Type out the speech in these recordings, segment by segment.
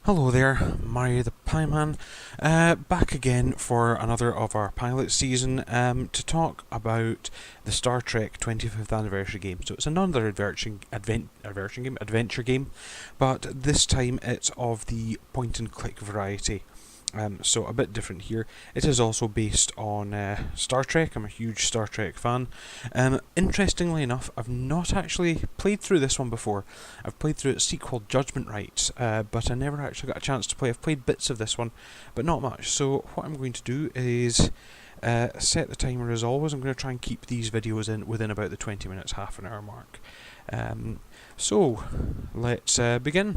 Hello there, Mario the Pieman, back again for another of our pilot season to talk about the Star Trek 25th anniversary game. So it's another adventure game, but this time it's of the point and click variety. So a bit different here. It is also based on Star Trek. I'm a huge Star Trek fan. Interestingly enough, I've not actually played through this one before. I've played through its sequel, Judgment Rights, but I never actually got a chance to play. I've played bits of this one, but not much. So what I'm going to do is set the timer as always. I'm going to try and keep these videos in within about the 20 minutes, half an hour mark. So let's begin.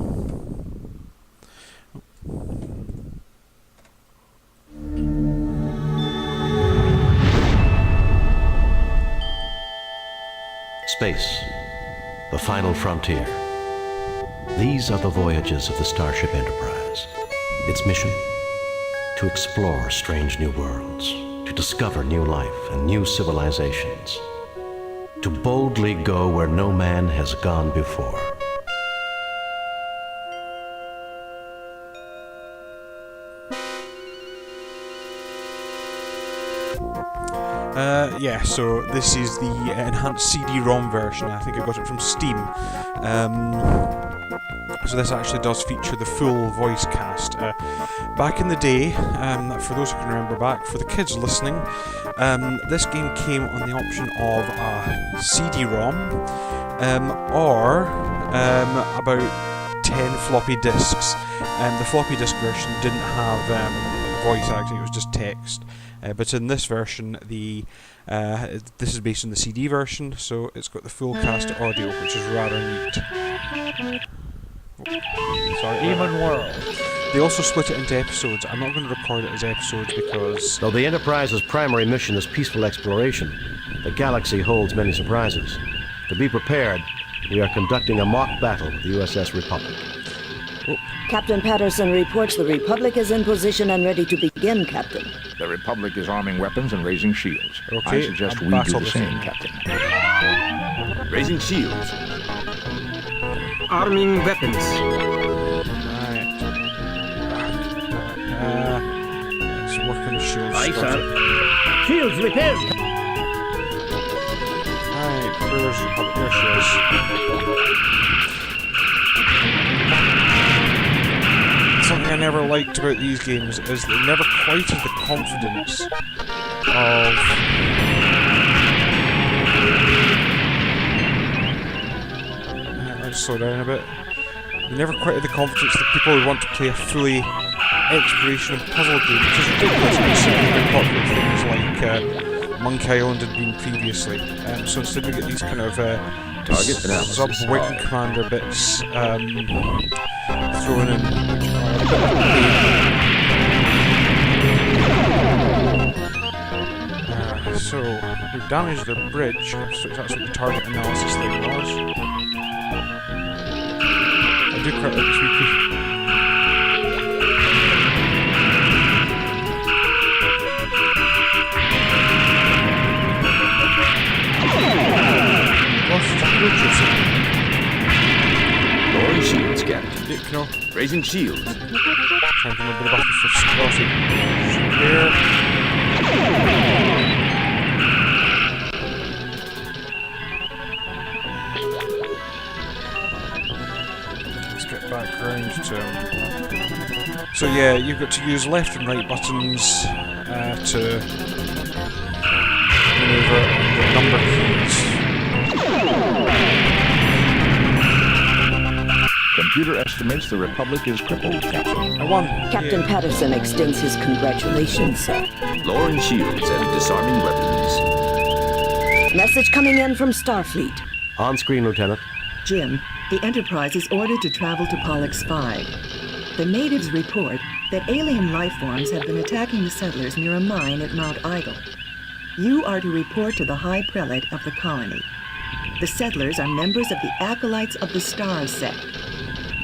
Space, the final frontier. These are the voyages of the Starship Enterprise. Its mission? To explore strange new worlds, to discover new life and new civilizations, to boldly go where no man has gone before. Yeah, so this is the enhanced CD ROM version. I think I got it from Steam. So this actually does feature the full voice cast. Back in the day, for those who can remember back, for the kids listening, this game came on the option of a CD ROM or about 10 floppy disks. The floppy disk version didn't have voice acting, it was just text. But in this version, this is based on the CD version, so it's got the full cast audio, which is rather neat. Sorry. Demon World. They also split it into episodes. I'm not going to record it as episodes because... Though the Enterprise's primary mission is peaceful exploration, the galaxy holds many surprises. To be prepared, we are conducting a mock battle with the USS Republic. Captain Patterson reports the Republic is in position and ready to begin, Captain. The Republic is arming weapons and raising shields. Okay, I suggest we do the same, Captain. Raising shields. Arming weapons. Right. Let's work on the shields. Aye, sir. Shields repaired. Right, where's the Republic? There she is. Something I never liked about these games is they never quite have the confidence of... Let's slow down a bit. They never quite have the confidence that people who want to play a fully exploration and puzzle game, which is ridiculous considering how popular things like Monkey Island had been previously. So instead we get these kind of sub-wing commander bits thrown in, which are a bit of a pain. So we've damaged their bridge, so that's what the target analysis thing was. I do quite like this wee Lowering shields, Captain. Raising shields. Trying to do a bit of battle for Scotty. Here. Let's get back round to him. So yeah, you've got to use left and right buttons to maneuver on the number keys. Computer estimates the Republic is crippled, Captain. I won. Captain Patterson extends his congratulations, sir. Lowering shields and disarming weapons. Message coming in from Starfleet. On screen, Lieutenant. Jim, the Enterprise is ordered to travel to Pollux 5. The natives report that alien life forms have been attacking the settlers near a mine at Mount Idle. You are to report to the High Prelate of the colony. The settlers are members of the Acolytes of the Stars sect.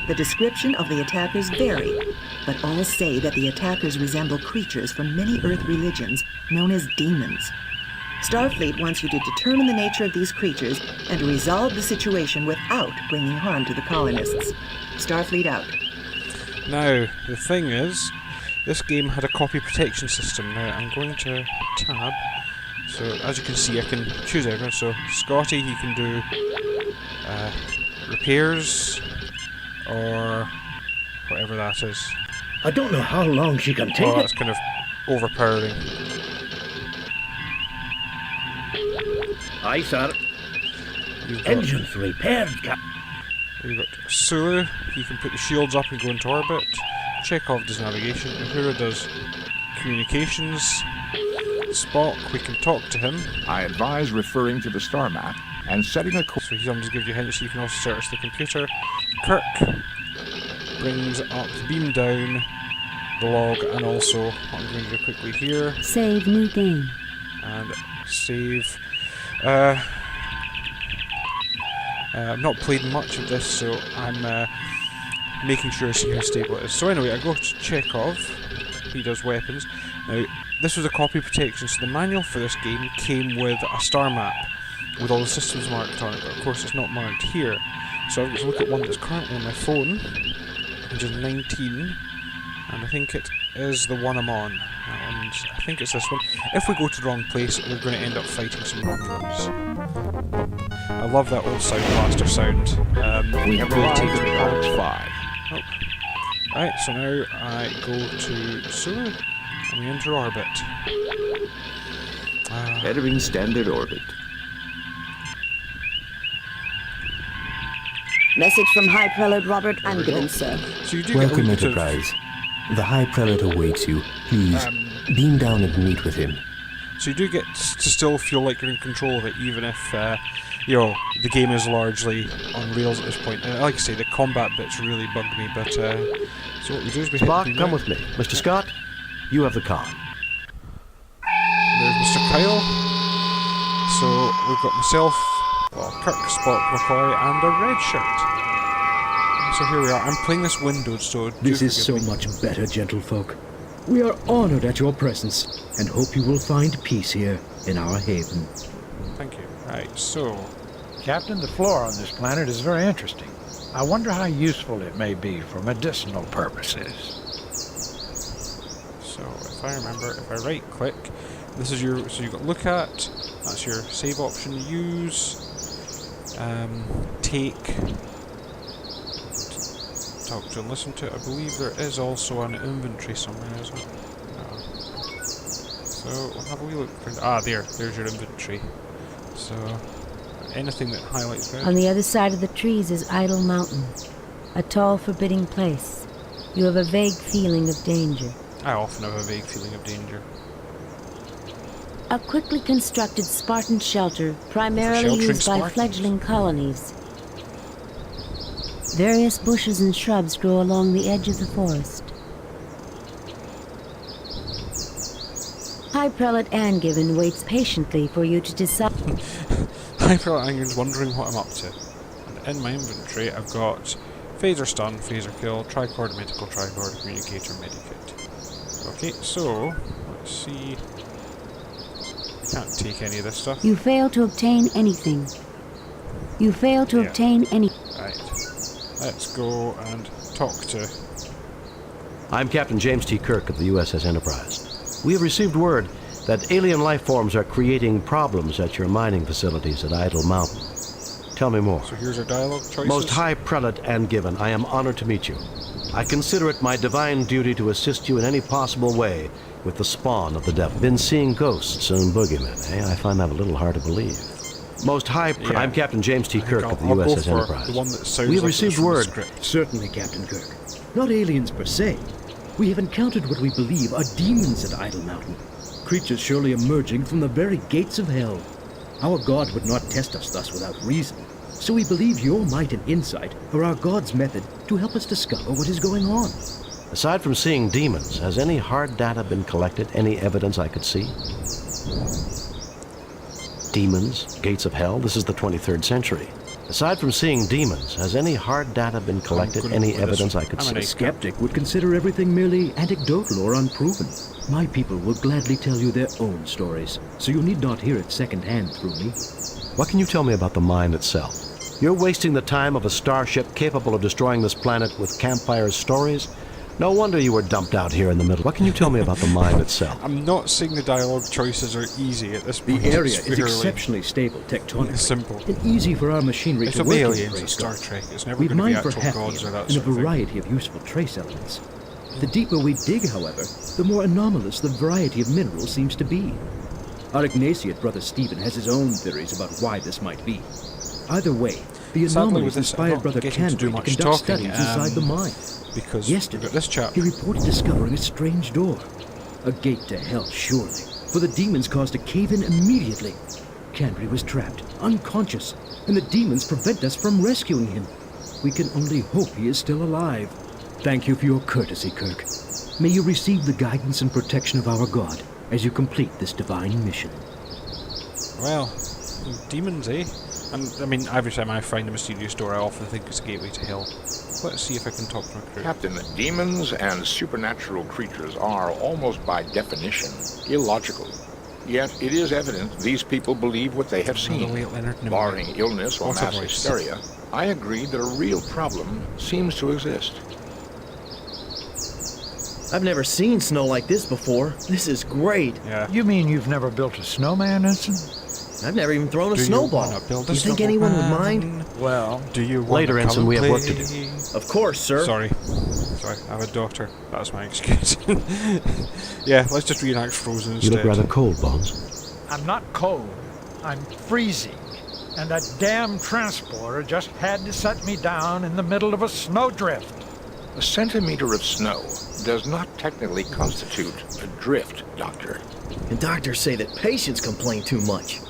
The description of the attackers vary, but all say that the attackers resemble creatures from many Earth religions known as demons. Starfleet wants you to determine the nature of these creatures and to resolve the situation without bringing harm to the colonists. Starfleet out. Now, the thing is, this game had a copy protection system. Now, I'm going to tab. So, as you can see, I can choose everyone. So, Scotty, he can do repairs, or whatever that is. I don't know how long she can take Oh, it. that's kind of overpowering. Aye, sir. You've got, Engines repaired, Cap. you've got Sulu, he can put the shields up and go into orbit. Chekhov does navigation. Uhura does communications. Spock, we can talk to him. I advise referring to the star map and setting a course. So he sometimes gives you hints, so you can also search the computer. Kirk brings up the beam down, the log, and also, what I'm going to do quickly here, Save new game. and save. I've not played much of this, so I'm making sure I see how stable it is. So anyway, I go to Chekhov, he does weapons. Now, this was a copy protection, so the manual for this game came with a star map with all the systems marked on it, but of course it's not marked here. So I've got to look at one that's currently on my phone, which is 19, and I think it is the one I'm on. And I think it's this one. If we go to the wrong place, we're going to end up fighting some Romulans. I love that old Sound Blaster sound. We have really arrived takes me at back. Alex 5. Oh. Right, so now I go to Sulu, and we enter orbit. Entering standard orbit. Message from High Prelate Robert Angiven, sir. So you do get a Welcome, little bit of, Enterprise. The High Prelate awaits you. Please, beam down and meet with him. so you do get to still feel like you're in control of it, even if you know, the game is largely on rails at this point. Like I say, the combat bits really bugged me, but so what we do is we hit Spock, beam come out. with me. Mr. Scott, you have the con. There's Mr. Kyle. So we've got myself, Kirk, Spock, McCoy, and a red shirt. So here we are. I'm playing this windowed, so This do is so forgive me. much better, gentlefolk. We are honored at your presence and hope you will find peace here in our haven. Thank you. Right, so Captain, the flora on this planet is very interesting. I wonder how useful it may be for medicinal purposes. if I remember, if I right click, this is your, so you've got look at, that's your save option, use, take, talk to and listen to. I believe there is also an inventory somewhere as well. No. So we'll have a wee look. There's your inventory. So anything that highlights red. On the other side of the trees is Idle Mountain, a tall, forbidding place. You have a vague feeling of danger. I often have a vague feeling of danger. A quickly constructed Spartan shelter, primarily sheltering used by Spartans. fledgling colonies. Various bushes and shrubs grow along the edge of the forest. High Prelate Angiven waits patiently for you to decide. High Prelate Angiven's wondering what I'm up to. And in my inventory, I've got phaser stun, phaser kill, tricord medical, tricord communicator, medikit. Okay, so let's see. I can't take any of this stuff. You fail to obtain anything. You fail to obtain any. Right. Let's go and talk to. I'm Captain James T. Kirk of the USS Enterprise. We have received word that alien life forms are creating problems at your mining facilities at Idle Mountain. Tell me more. So here's our dialogue choices. Most High Prelate Angiven, I am honored to meet you. I consider it my divine duty to assist you in any possible way with the spawn of the devil. Been seeing ghosts and boogeymen, eh? I find that a little hard to believe. Most High I'm Captain James T. Kirk of the I'll go USS for Enterprise. the one that sounds We have like received it's from the word. script. Certainly, Captain Kirk. Not aliens per se. We have encountered what we believe are demons at Idle Mountain. Creatures surely emerging from the very gates of hell. Our God would not test us thus without reason. So we believe your might and insight are our God's method to help us discover what is going on. Aside from seeing demons, has any hard data been collected? Any evidence I could see? Demons, gates of hell, this is the 23rd century. Aside from seeing demons, has any hard data been collected? Any evidence I could I'm see? an A ace. skeptic would consider everything merely anecdotal or unproven. My people will gladly tell you their own stories, so you need not hear it secondhand through me. What can you tell me about the mine itself? You're wasting the time of a starship capable of destroying this planet with campfire stories? No wonder you were dumped out here in the middle. What can you tell me about the mine itself? I'm not saying the dialogue choices are easy at this The point. area It's is fairly exceptionally stable tectonically. simple. And easy for our machinery It's to of work in, aliens praise in Star God. Trek. It's never We've going to be mined for actual gods or hafnium that and a sort of thing. variety of useful trace elements. The deeper we dig, however, the more anomalous the variety of minerals seems to be. Our Ignatiate brother Stephen has his own theories about why this might be. Either way, the Sadly, anomalies with this, I'm inspired not brother getting to do Canberra to much conduct talking, studies inside the mine. because we've Yesterday, got this chap. he reported discovering a strange door. A gate to hell, surely. For the demons caused a cave-in immediately. Canberra was trapped, unconscious, and the demons prevent us from rescuing him. We can only hope he is still alive. Thank you for your courtesy, Kirk. May you receive the guidance and protection of our God as you complete this divine mission. Well, demons, eh? And I mean, every time I find a mysterious door, I often think it's a gateway to hell. Let's see if I can talk to my crew. Captain, demons and supernatural creatures are, almost by definition, illogical. Yet it is evident these people believe what they have seen. Barring illness or mass hysteria, I agree that a real problem seems to exist. I've never seen snow like this before. This is great. Yeah. You mean you've never built a snowman, Ensign? I've never even thrown a Do you snowball. wanna build a You think anyone would mind? Well, Do you want Later, to come Ensign, and we have play? work to do. Of course, sir. Sorry, I have a daughter. That was my excuse. Yeah, let's just reenact Frozen You instead. look rather cold, Bones. I'm not cold. I'm freezing. And that damn transporter just had to set me down in the middle of a snowdrift. A centimeter of snow does not technically constitute a drift, Doctor. And doctors say that patients complain too much.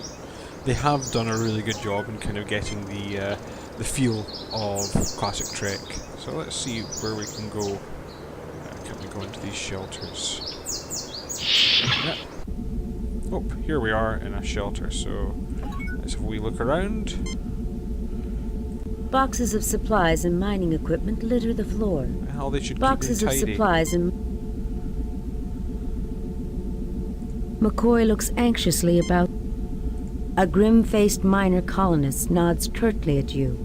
They have done a really good job in kind of getting the feel of classic Trek. So let's see where we can go. Can we go into these shelters? Yeah. Oh, here we are in a shelter. So let's have a wee look around. Boxes of supplies and mining equipment litter the floor. Well, they should Boxes keep of them tidy. supplies and... McCoy looks anxiously about. A grim-faced minor colonist nods curtly at you.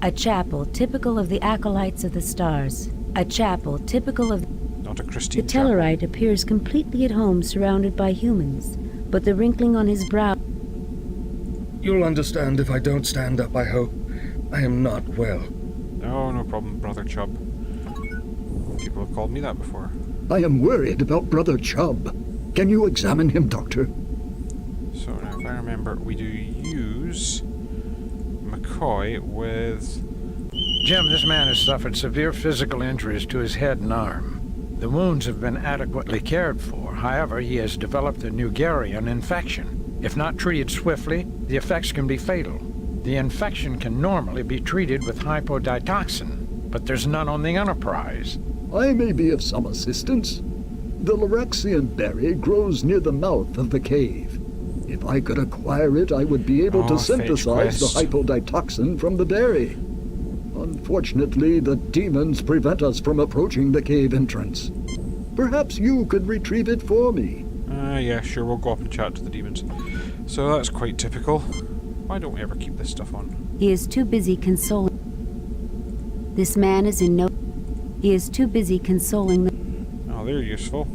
A chapel typical of the acolytes of the stars. A chapel typical of... Not a The Christine chapel. Tellarite appears completely at home surrounded by humans, but the wrinkling on his brow... You'll understand if I don't stand up, I hope. I am not well. Oh, no problem, Brother Chubb. People have called me that before. I am worried about Brother Chubb. Can you examine him, Doctor? So now, if I remember, we do use McCoy with... Jim, this man has suffered severe physical injuries to his head and arm. The wounds have been adequately cared for. However, he has developed a Nugarian infection. If not treated swiftly, the effects can be fatal. The infection can normally be treated with hypoditoxin, but there's none on the Enterprise. I may be of some assistance. The Lorexian berry grows near the mouth of the cave. If I could acquire it, I would be able to synthesize the hypoditoxin from the berry. Unfortunately, the demons prevent us from approaching the cave entrance. Perhaps you could retrieve it for me. Yeah, sure, we'll go up and chat to the demons. So that's quite typical. Why don't we ever keep this stuff on? He is too busy consoling... This man is in no... He is too busy consoling the... Oh, they're useful.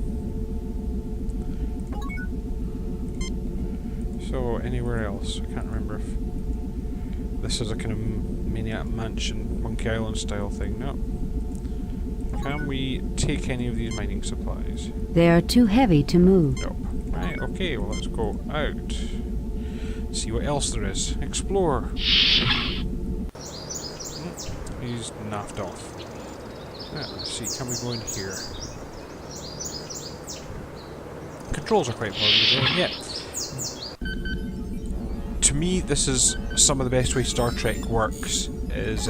So, anywhere else? I can't remember if... This is a kind of Maniac Mansion, Monkey Island style thing. No. Can we take any of these mining supplies? They are too heavy to move. Nope. Right, okay, well let's go out. See what else there is. Explore. He's naffed off. Yeah, let's see, can we go in here? Controls are quite well, yeah. To me, this is some of the best way Star Trek works, is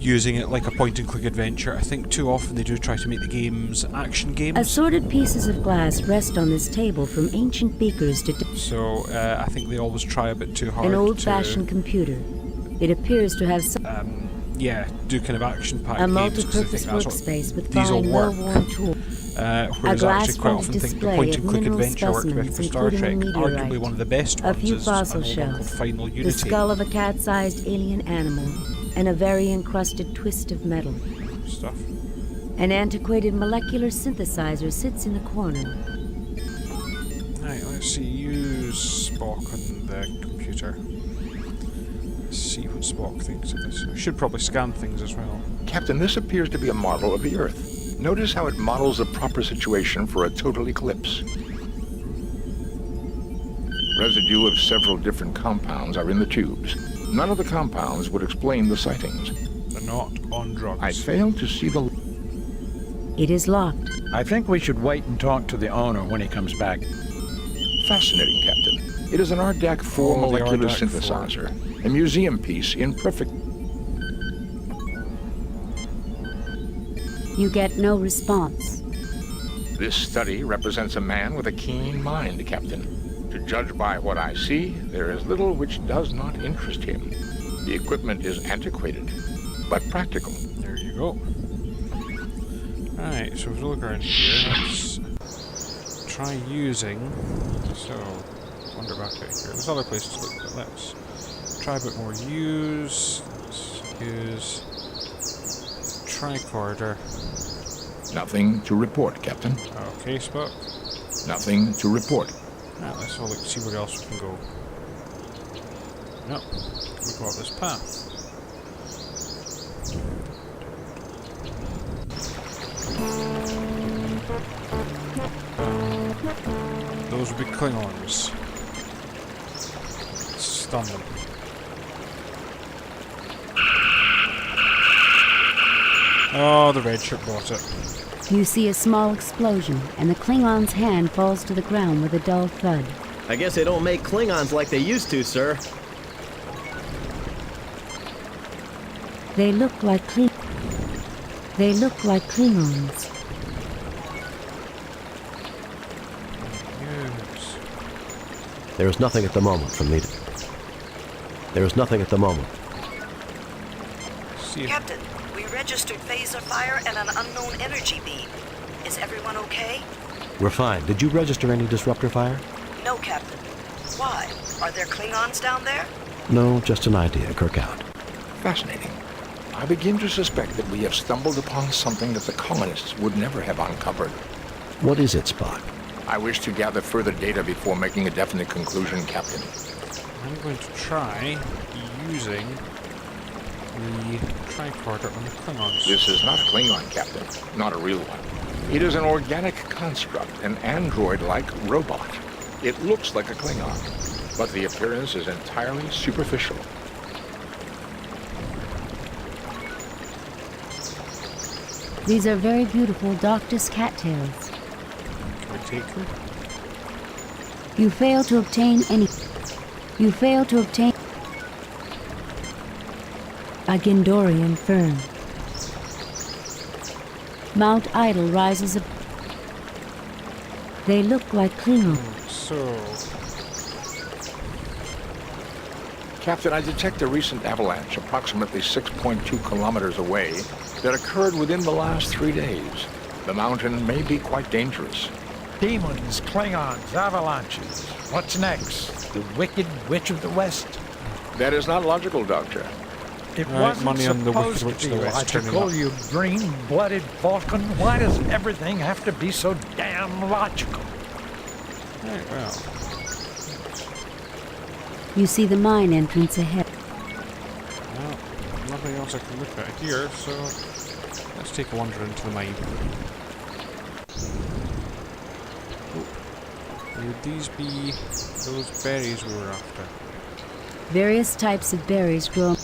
using it like a point-and-click adventure. I think too often they do try to make the games action games. Assorted pieces of glass rest on this table from ancient beakers to... So, I think they always try a bit too hard An old-fashioned computer. It appears to have some... yeah, do kind of action-packed A games. multi-purpose workspace with fine, work. well-worn tools. Whereas I actually quite often think the point-and-click adventure worked best for Star Trek. Arguably one of the best a ones few is fossil an old one called shells, Final Unity. the skull of a cat-sized alien animal, and a very encrusted twist of metal. stuff. An antiquated molecular synthesizer sits in the corner. Right, let's see. Use Spock on the computer. Let's see what Spock thinks of this. We should probably scan things as well. Captain, this appears to be a model of the Earth. Notice how it models the proper situation for a total eclipse. Residue of several different compounds are in the tubes. None of the compounds would explain the sightings. They're not on drugs. I fail to see the... It is locked. I think we should wait and talk to the owner when he comes back. Fascinating, Captain. It is an RDAC 4 molecular synthesizer. A museum piece in perfect... You get no response. This study represents a man with a keen mind, Captain. To judge by what I see, there is little which does not interest him. The equipment is antiquated, but practical. There you go. Right, so if we look around here, let's try using... So, wander back out here. There's other places to look, but let's try a bit more. Let's use... tricorder. Nothing to report, Captain. Okay, Spock. Nothing to report. Right, let's have a look, see where else we can go. Nope, we go up this path. Those would be Klingons. Stun them. Oh, the red ship brought it. You see a small explosion, and the Klingon's hand falls to the ground with a dull thud. I guess they don't make Klingons like they used to, sir. They look like Klingons. Yes. There is nothing at the moment from me to... There is nothing at the moment. See if... Captain, we registered phaser fire and an unknown energy beam. Is everyone okay? We're fine. Did you register any disruptor fire? No, Captain. Why? Are there Klingons down there? No, just an idea. Kirk out. Fascinating. I begin to suspect that we have stumbled upon something that the colonists would never have uncovered. What is it, Spock? I wish to gather further data before making a definite conclusion, Captain. I'm going to try using the tricorder on the Klingons. This is not a Klingon, Captain. Not a real one. It is an organic construct, an android-like robot. It looks like a Klingon, but the appearance is entirely superficial. These are very beautiful Doctus cattails. Can we take them? You fail to obtain a Gindorian fern. Mount Idle rises up. They look like Klingons. Captain, I detect a recent avalanche approximately 6.2 kilometers away that occurred within the last 3 days. The mountain may be quite dangerous. Demons, Klingons, avalanches. What's next? The Wicked Witch of the West? That is not logical, Doctor. It Right, wasn't money on the Wicked supposed Witch to of be the West turning logical, up. you green-blooded falcon. Why does everything have to be so damn logical? Right, well. You see the mine entrance ahead. Well, nothing else I can look at here, so let's take a wander into the mine. Oh. Would these be those berries we were after? Various types of berries grow.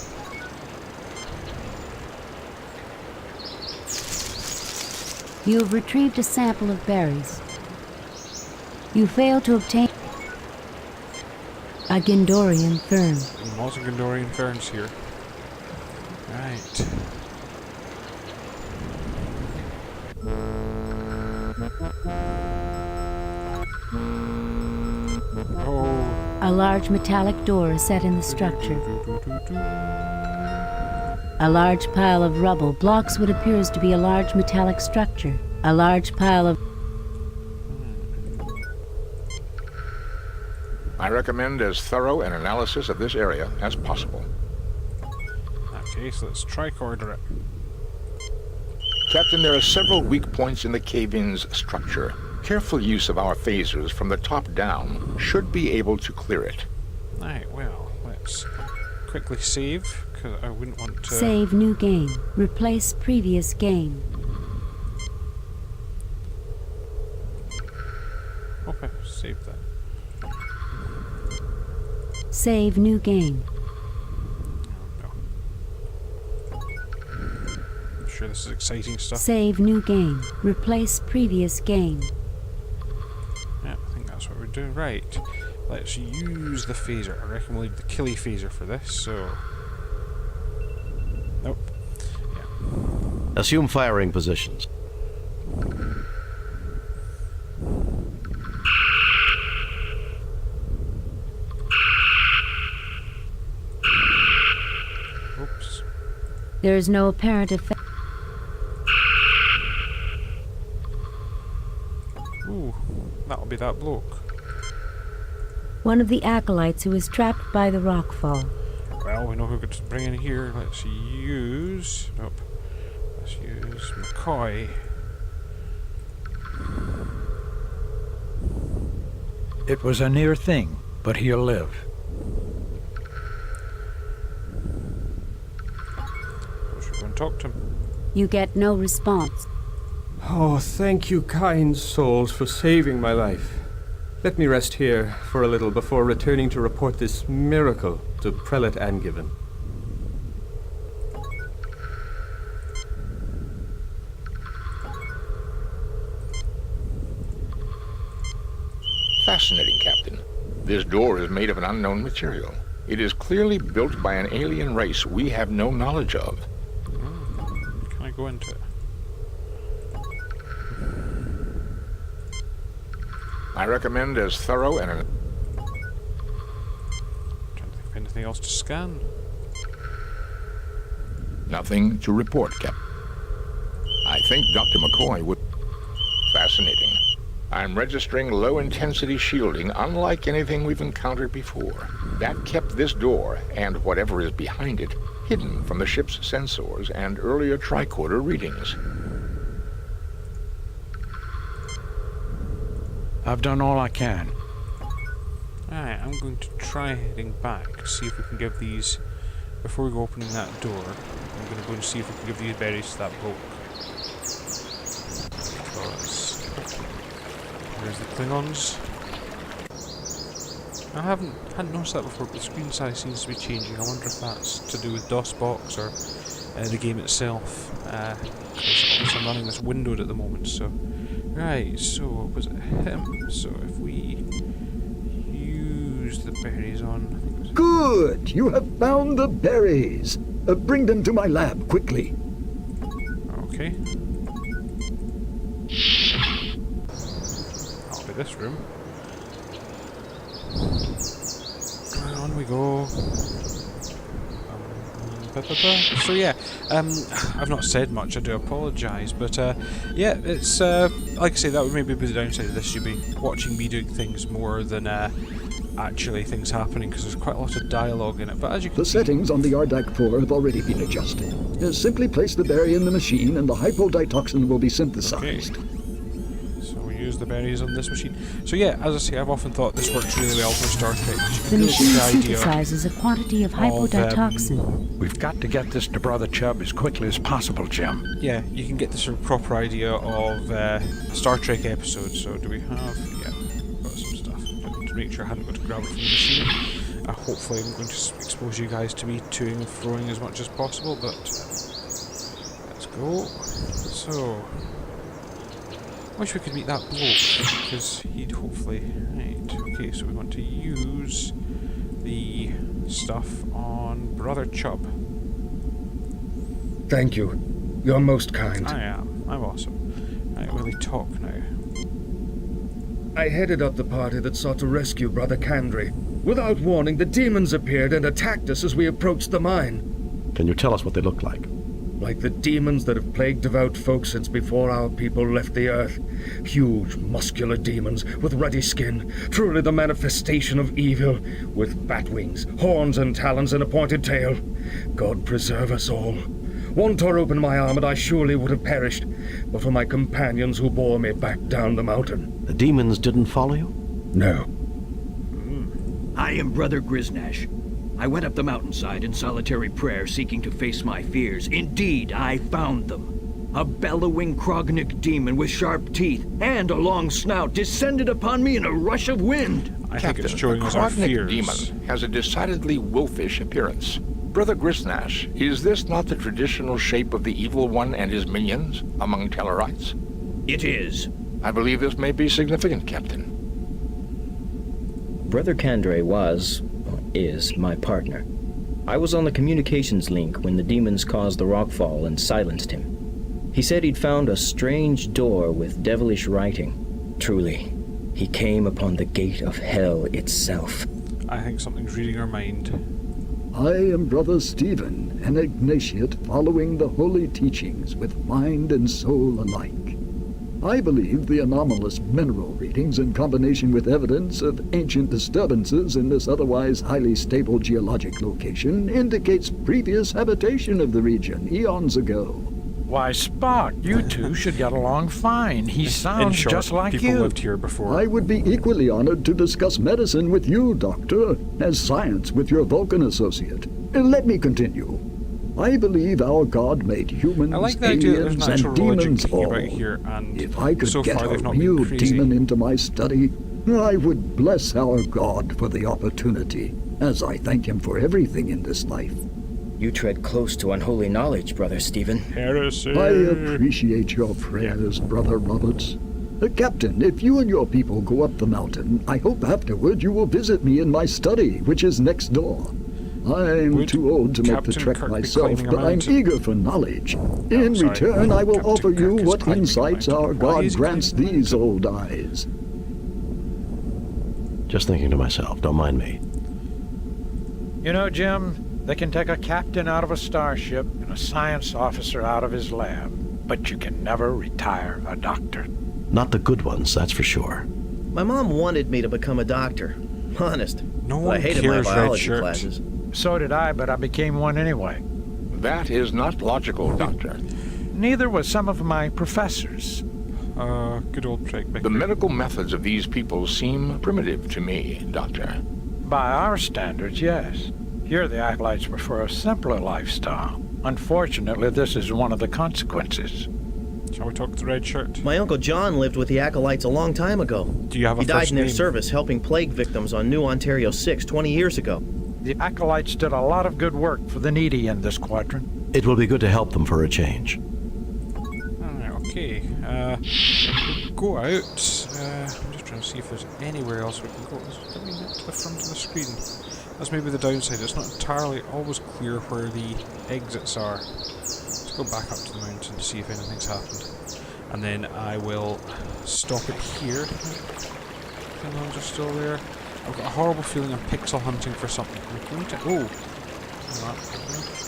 You have retrieved a sample of berries. You fail to obtain a Gindorian fern. Lots of Gindorian ferns here. Right. Oh. A large metallic door is set in the structure. A large pile of rubble blocks what appears to be a large metallic structure. A large pile of... I recommend as thorough an analysis of this area as possible. Okay, so let's tricorder it. Captain, there are several weak points in the cave-in's structure. Careful use of our phasers from the top down should be able to clear it. Alright, well, let's quickly save, because I wouldn't want to... Save new game. Replace previous game. Okay, save that. Save new game. I'm sure this is exciting stuff. Save new game. Replace previous game. Yeah, I think that's what we're doing. Right. Let's use the phaser. I reckon we'll leave the killy phaser for this, so... Nope. Yeah. Assume firing positions. Oops. There is no apparent effect. Ooh, that'll be that bloke. One of the acolytes who is trapped by the rockfall. Well, we know who to bring in here. Let's use... Nope. Let's use McCoy. It was a near thing, but he'll live. We should go and talk to him. You get no response. Oh, thank you, kind souls, for saving my life. Let me rest here for a little before returning to report this miracle to Prelate Angiven. Fascinating, Captain. This door is made of an unknown material. It is clearly built by an alien race we have no knowledge of. Can I go into it? I recommend as thorough and Trying to think of anything else to scan. nothing to report, Captain. I think Dr. McCoy would... Fascinating. I'm registering low-intensity shielding unlike anything we've encountered before. That kept this door, and whatever is behind it, hidden from the ship's sensors and earlier tricorder readings. I've done all I can. Alright, I'm going to try heading back to see if we can give these... Before we go opening that door, I'm going to go and see if we can give these berries to that bloke. Because... There's the Klingons. I hadn't noticed that before, but the screen size seems to be changing. I wonder if that's to do with DOSBox or the game itself. Because I'm running this windowed at the moment, so... Right, so was it him? So if we use the berries on... Good! You have found the berries. Bring them to my lab, quickly. Okay. That'll be this room. On we go. So yeah, I've not said much, I do apologise, but yeah, it's, like I say, that would maybe be the downside of this. You'd be watching me doing things more than actually things happening, because there's quite a lot of dialogue in it, but as you can see... The settings on the Ardak 4 have already been adjusted. Simply place the berry in the machine and the hypoditoxin will be synthesized. Okay. So we use the berries on this machine. So yeah, as I say, I've often thought this works really well for Star Trek. The machine synthesizes a quantity of hypoditoxin. We've got to get this to Brother Chubb as quickly as possible, Jim. Yeah, you can get this sort of proper idea of a Star Trek episode. So do we have... Yeah, got some stuff. To make sure I hadn't got to grab it from the machine. Hopefully I'm going to expose you guys to me toing and froing as much as possible, but... let's go. So... I wish we could meet that bloke, because he'd hopefully... Right, okay, so we want to use the stuff on Brother Chubb. Thank you. You're most kind. I am. I'm awesome. Right, will he talk now? I headed up the party that sought to rescue Brother Kandri. Without warning, the demons appeared and attacked us as we approached the mine. Can you tell us what they look like? Like the demons that have plagued devout folk since before our people left the earth. Huge, muscular demons with ruddy skin, truly the manifestation of evil, with bat wings, horns and talons and a pointed tail. God preserve us all. One tore open my arm and I surely would have perished, but for my companions who bore me back down the mountain. The demons didn't follow you? No. I am Brother Griznash. I went up the mountainside in solitary prayer, seeking to face my fears. Indeed, I found them. A bellowing Krognik demon with sharp teeth and a long snout descended upon me in a rush of wind. I Captain, think it's showing the us our Krognik fears. demon has a decidedly wolfish appearance. Brother Griznash, is this not the traditional shape of the Evil One and his minions among Tellarites? It is. I believe this may be significant, Captain. Brother Kandre is my partner. I was on the communications link when the demons caused the rockfall and silenced him. He said he'd found a strange door with devilish writing. Truly, he came upon the gate of hell itself. I think something's reading our mind. I am Brother Stephen, an Ignatiate following the holy teachings with mind and soul alike. I believe the anomalous mineral readings in combination with evidence of ancient disturbances in this otherwise highly stable geologic location indicates previous habitation of the region eons ago. Why, Spock, you two should get along fine. He sounds just like you. Lived here before. I would be equally honored to discuss medicine with you, Doctor, as science with your Vulcan associate. Let me continue. I believe our God made humans, I like the idea that aliens, there's and demons all. about here, and if I could so get far a they've not real been crazy. demon into my study, I would bless our God for the opportunity, as I thank him for everything in this life. You tread close to unholy knowledge, Brother Stephen. Heresy. I appreciate your prayers, Brother Roberts. Captain, if you and your people go up the mountain, I hope afterward you will visit me in my study, which is next door. I'm too old to make the trek myself, but I'm eager for knowledge. In return, I will offer you what insights our God grants these old eyes. Just thinking to myself, don't mind me. You know, Jim, they can take a captain out of a starship and a science officer out of his lab, but you can never retire a doctor. Not the good ones, that's for sure. My mom wanted me to become a doctor. Honest. No but one I hated cares, my biology Red Shirt. classes. So did I, but I became one anyway. That is not logical, Doctor. Neither was some of my professors. Good old trick. The medical methods of these people seem primitive to me, Doctor. By our standards, yes. Here the acolytes prefer a simpler lifestyle. Unfortunately, this is one of the consequences. Shall we talk to the Red Shirt? My Uncle John lived with the Acolytes a long time ago. Do you have a He died first in their name? service helping plague victims on New Ontario 6 20 years ago. The acolytes did a lot of good work for the needy in this quadrant. It will be good to help them for a change. Alright, okay. Go out. I'm just trying to see if there's anywhere else we can go. Let me get to the front of the screen. That's maybe the downside. It's not entirely always clear where the exits are. Let's go back up to the mountain to see if anything's happened. And then I will stop it here. Klingons are still there. I've got a horrible feeling I'm pixel hunting for something. I'm going to... Oh! Hang on.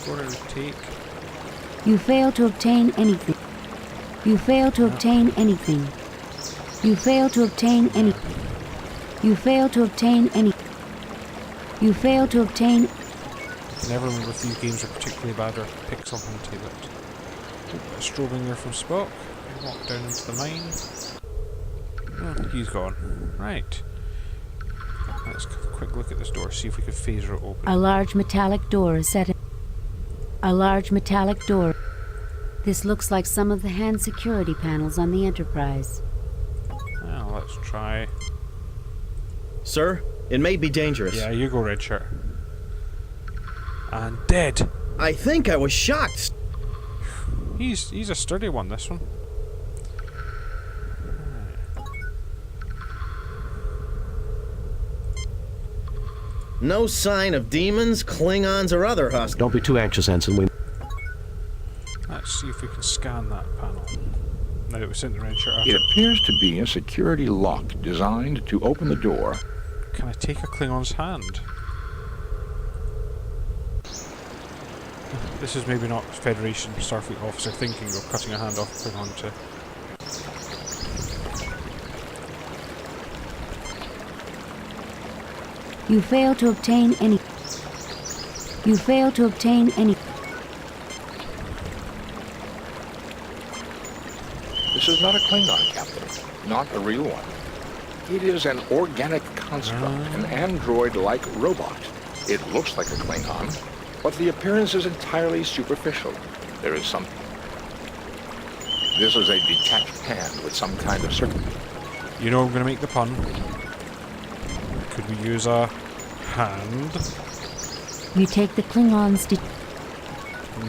Go to take. You fail to obtain anything. You fail to obtain anything. You fail to obtain any. You fail to obtain any. You fail to obtain. I can never remember if these games are particularly bad or pixel hunting. A strobing there from Spock. Walk down into the mine. Oh, he's gone. Right. Let's have a quick look at this door, see if we can phaser it open. A large metallic door is set in. A large metallic door. This looks like some of the hand security panels on the Enterprise. Well, let's try. Sir, it may be dangerous. Yeah, you go, Red Shirt. And dead. I think I was shocked. He's a sturdy one, this one. No sign of demons, Klingons, or other husks. Don't be too anxious, Ensign. Let's see if we can scan that panel. Now that we sent the Red Shirt out. It appears to be a security lock designed to open the door. Can I take a Klingon's hand? This is maybe not Federation Starfleet officer thinking of cutting a hand off a Klingon to... You fail to obtain any. You fail to obtain any. This is not a Klingon, Captain. Not a real one. It is an organic construct, an android-like robot. It looks like a Klingon, but the appearance is entirely superficial. There is something. This is a detached hand with some kind of circuit. You know I'm going to make the pun. Could we use a hand? You take the Klingons to...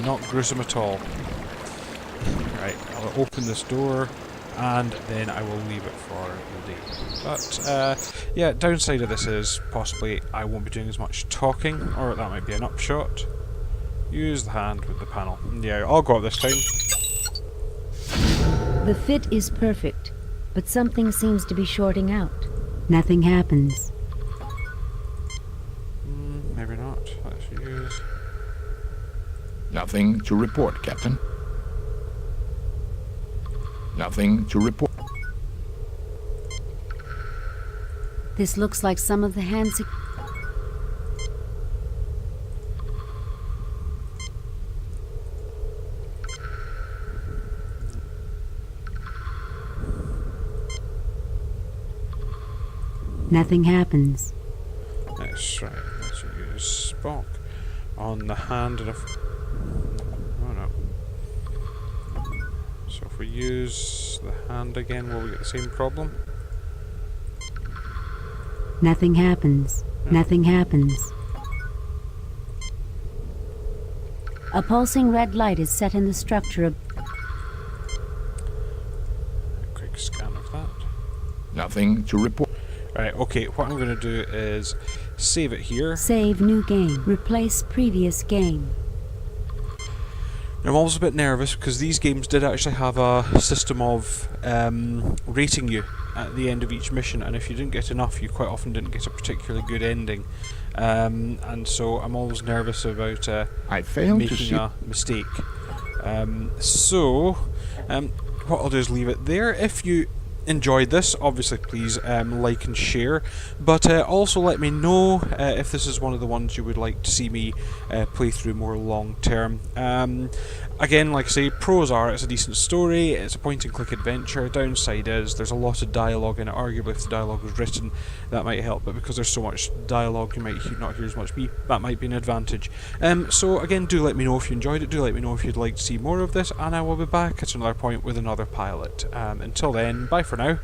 Not gruesome at all. Right, I'll open this door and then I will leave it for the day. But, yeah, downside of this is possibly I won't be doing as much talking, or that might be an upshot. Use the hand with the panel. Yeah, I'll go up this time. The fit is perfect, but something seems to be shorting out. Nothing happens. Maybe not. Let's use... Nothing to report, Captain. Nothing to report. This looks like some of the hands... Nothing happens. That's right. Let's use Spock on the hand and oh no. So if we use the hand again, will we get the same problem? Nothing happens. Nothing happens. A pulsing red light is set in the structure of... A quick scan of that. Nothing to report. Right, okay, what I'm going to do is save it here. Save new game. Replace previous game. I'm always a bit nervous because these games did actually have a system of rating you at the end of each mission, and if you didn't get enough, you quite often didn't get a particularly good ending. And so I'm always nervous about making a mistake. What I'll do is leave it there. If you enjoyed this, obviously please like and share, but also let me know if this is one of the ones you would like to see me play through more long term. Again, like I say, pros are it's a decent story, it's a point and click adventure. Downside is there's a lot of dialogue in it. Arguably if the dialogue was written that might help, but because there's so much dialogue you might not hear as much me. That might be an advantage. So again, do let me know if you enjoyed it, do let me know if you'd like to see more of this, and I will be back at another point with another pilot. Until then, bye for now.